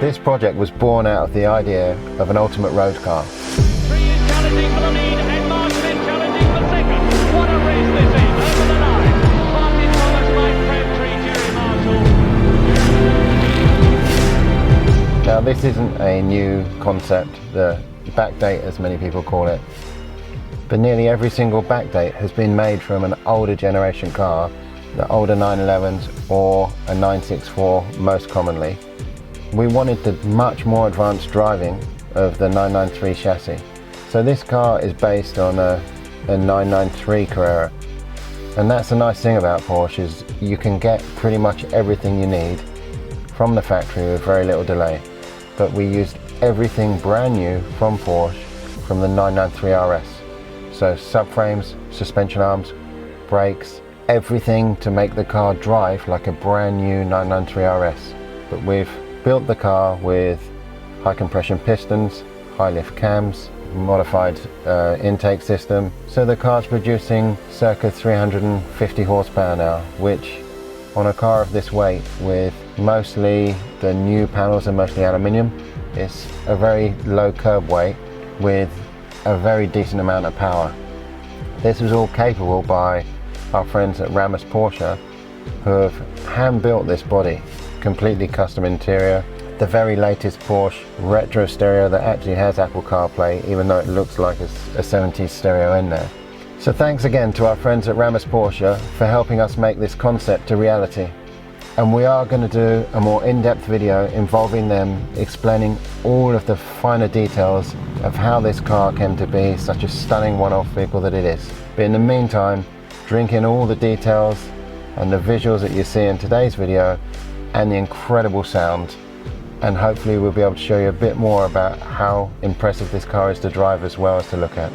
This project was born out of the idea of an ultimate road car. Three is challenging for the lead and Martin is challenging for second. What a race this is, over the line. Martin Thomas, my friend, Jerry Marshall. Now this isn't a new concept, the backdate as many people call it, but nearly every single backdate has been made from an older generation car, the older 911s or a 964 most commonly. We wanted the much more advanced driving of the 993 chassis. So this car is based on a 993 Carrera. And that's the nice thing about Porsche, is you can get pretty much everything you need from the factory with very little delay. But we used everything brand new from Porsche from the 993 RS. So subframes, suspension arms, brakes, everything to make the car drive like a brand new 993 RS. But we've built the car with high compression pistons, high lift cams, modified intake system. So the car's producing circa 350 horsepower now, which on a car of this weight, with mostly the new panels are mostly aluminium, is a very low curb weight with a very decent amount of power. This was all capable by our friends at Porsche, who have hand built this body. Completely custom interior, the very latest Porsche retro stereo that actually has Apple CarPlay, even though it looks like a 70s stereo in there. So thanks again to our friends at Porsche for helping us make this concept a reality. And we are going to do a more in-depth video involving them, explaining all of the finer details of how this car came to be such a stunning one-off vehicle that it is. But in the meantime, drink in all the details and the visuals that you see in today's video and the incredible sound, and hopefully we'll be able to show you a bit more about how impressive this car is to drive as well as to look at.